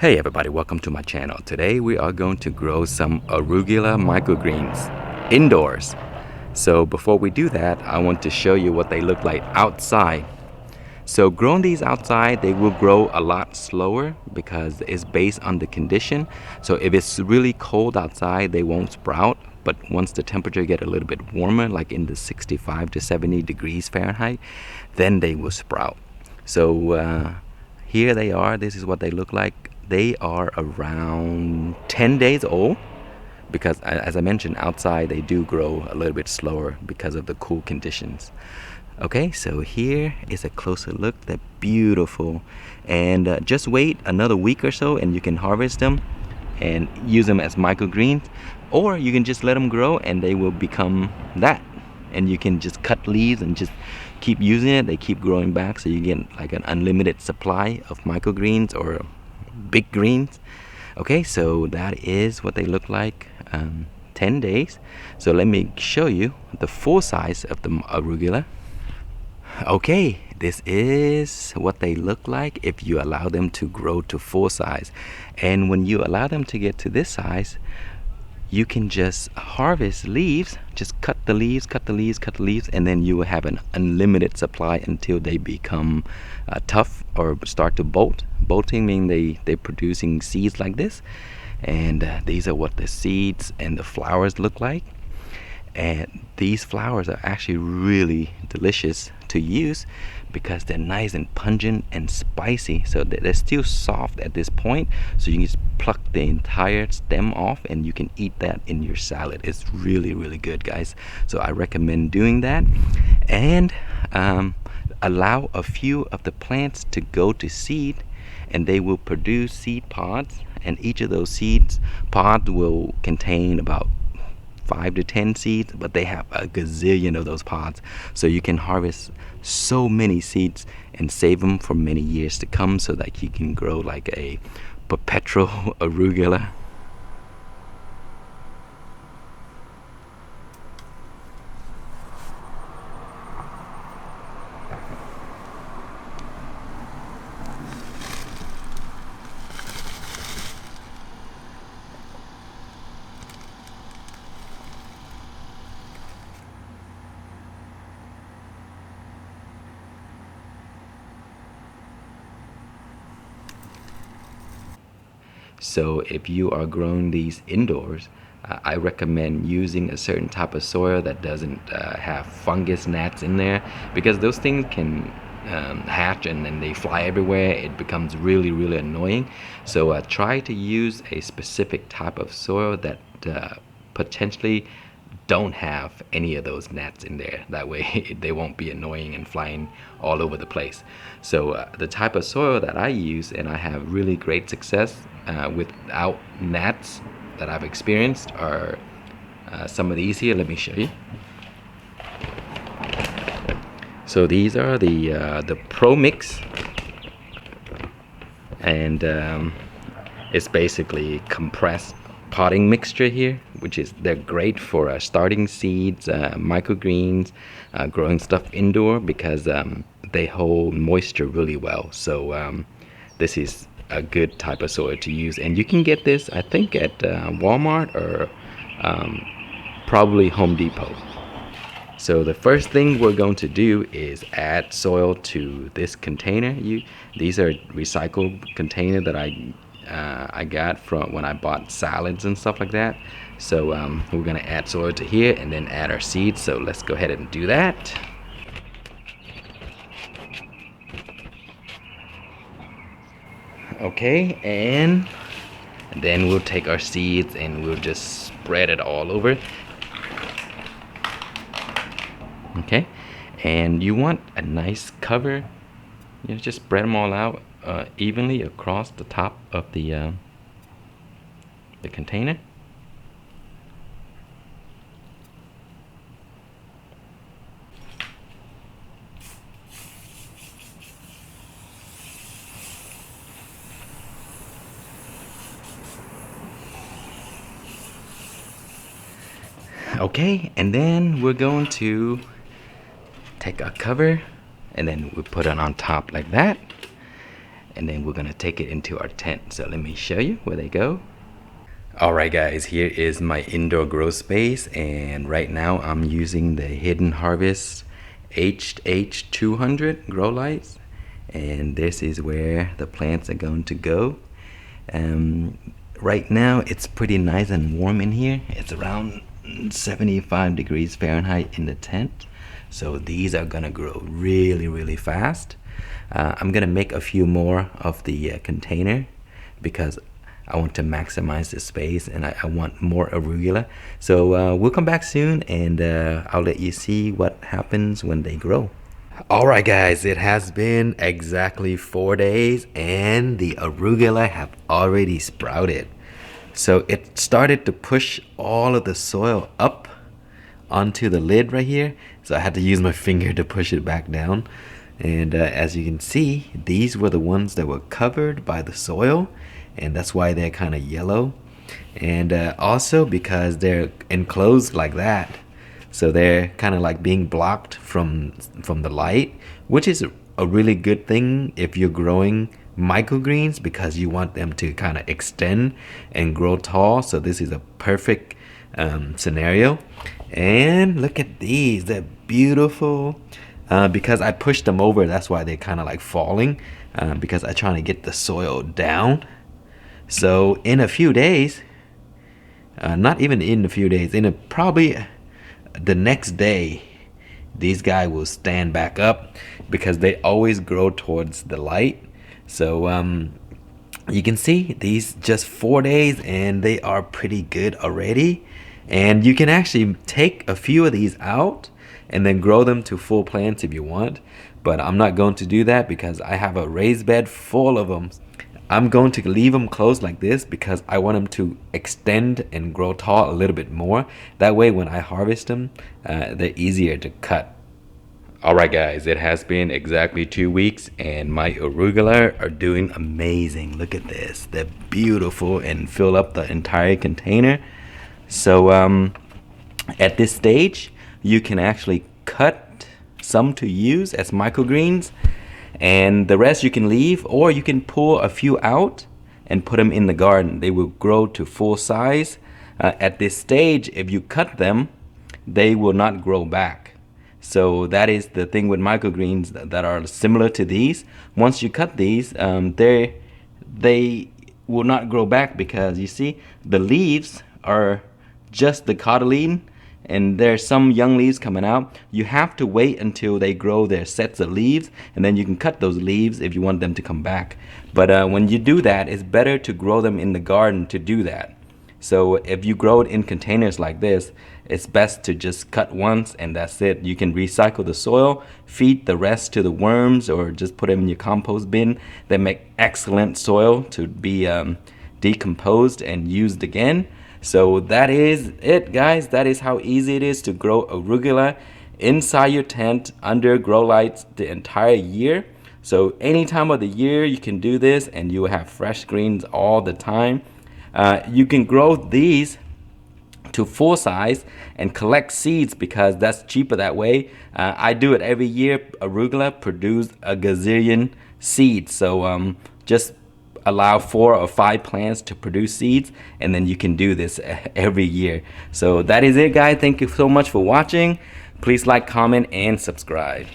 Hey everybody, welcome to my channel. Today we are going to grow some arugula microgreens indoors. So before we do that, I want to show you what they look like outside. So growing these outside, they will grow a lot slower because it's based on the condition. So if it's really cold outside, they won't sprout. But once the temperature get a little bit warmer, like in the 65 to 70 degrees Fahrenheit, then they will sprout. So here they are. This is what they look like. They are around 10 days old because, as I mentioned, outside they do grow a little bit slower because of the cool conditions. Okay, so here is a closer look. They're beautiful, and just wait another week or so and you can harvest them and use them as microgreens, or you can just let them grow and they will become that, and you can just cut leaves and just keep using it. They keep growing back, so you get like an unlimited supply of microgreens or big greens. Okay, so that is what they look like 10 days. So let me show you the full size of the arugula. Okay, this is what they look like if you allow them to grow to full size. And when you allow them to get to this size, you can just harvest leaves, just cut the leaves, and then you will have an unlimited supply until they become tough or start to bolt. Bolting means they're producing seeds like this, and these are what the seeds and the flowers look like. And these flowers are actually really delicious to use because they're nice and pungent and spicy. So they're still soft at this point, so you can just pluck the entire stem off and you can eat that in your salad. It's really good, guys. So I recommend doing that, and allow a few of the plants to go to seed, and they will produce seed pods, and each of those seeds pods will contain about 5 to 10 seeds, but they have a gazillion of those pods, so you can harvest so many seeds and save them for many years to come, so that you can grow like a perpetual arugula. So if you are growing these indoors, I recommend using a certain type of soil that doesn't have fungus gnats in there, because those things can hatch and then they fly everywhere. It becomes really annoying. So try to use a specific type of soil that potentially don't have any of those gnats in there. That way they won't be annoying and flying all over the place. So the type of soil that I use, and I have really great success without gnats that I've experienced, are some of these here. Let me show you. So these are the Pro Mix, and it's basically compressed potting mixture here, which is they're great for starting seeds, microgreens, growing stuff indoor, because they hold moisture really well. So this is a good type of soil to use, and you can get this, I think, at Walmart or probably Home Depot. So the first thing we're going to do is add soil to this container. These are recycled container that I got from when I bought salads and stuff like that. So we're gonna add soil to here and then add our seeds. So let's go ahead and do that. Okay, and then we'll take our seeds and we'll just spread it all over. Okay, and you want a nice cover. You know, just spread them all out evenly across the top of the container. Okay, and then we're going to take our cover and then we put it on top like that. and then we're gonna take it into our tent. So let me show you where they go. Alright guys, here is my indoor grow space, and right now I'm using the Hidden Harvest HH200 grow lights, and this is where the plants are going to go. Right now it's pretty nice and warm in here. It's around 75 degrees Fahrenheit in the tent, so these are gonna grow really fast. I'm gonna make a few more of the container because I want to maximize the space, and I want more arugula. So we'll come back soon, and I'll let you see what happens when they grow. Alright guys, it has been exactly 4 days and the arugula have already sprouted. So it started to push all of the soil up onto the lid right here. So I had to use my finger to push it back down. And as you can see, these were the ones that were covered by the soil, and that's why they're kind of yellow. And also because they're enclosed like that, so they're kind of like being blocked from the light, which is a really good thing if you're growing microgreens, because you want them to kind of extend and grow tall. So this is a perfect scenario. And look at these, they're beautiful. Because I pushed them over, that's why they're kind of like falling, because I'm trying to get the soil down. So in a few days, not even in a few days, probably the next day, these guys will stand back up because they always grow towards the light. So you can see these just 4 days and they are pretty good already. And you can actually take a few of these out and then grow them to full plants if you want, but I'm not going to do that because I have a raised bed full of them. I'm going to leave them closed like this because I want them to extend and grow tall a little bit more. That way when I harvest them, they're easier to cut. Alright guys, it has been exactly 2 weeks and my arugula are doing amazing. Look at this, they're beautiful and fill up the entire container. So at this stage, you can actually cut some to use as microgreens, and the rest you can leave, or you can pull a few out and put them in the garden. They will grow to full size. At this stage, if you cut them, they will not grow back. So that is the thing with microgreens that are similar to these. Once you cut these, they will not grow back because you see the leaves are just the cotyledon, and there's some young leaves coming out. You have to wait until they grow their sets of leaves, and then you can cut those leaves if you want them to come back. But when you do that, it's better to grow them in the garden to do that. So if you grow it in containers like this, it's best to just cut once and that's it. You can recycle the soil, feed the rest to the worms, or just put them in your compost bin. They make excellent soil to be decomposed and used again. So that is it guys, that is how easy it is to grow arugula inside your tent under grow lights the entire year. So any time of the year you can do this and you will have fresh greens all the time. You can grow these to full size and collect seeds because that's cheaper that way. I do it every year. Arugula produce a gazillion seeds, so just allow 4 or 5 plants to produce seeds, and then you can do this every year. So that is it guys, thank you so much for watching. Please like, comment, and subscribe.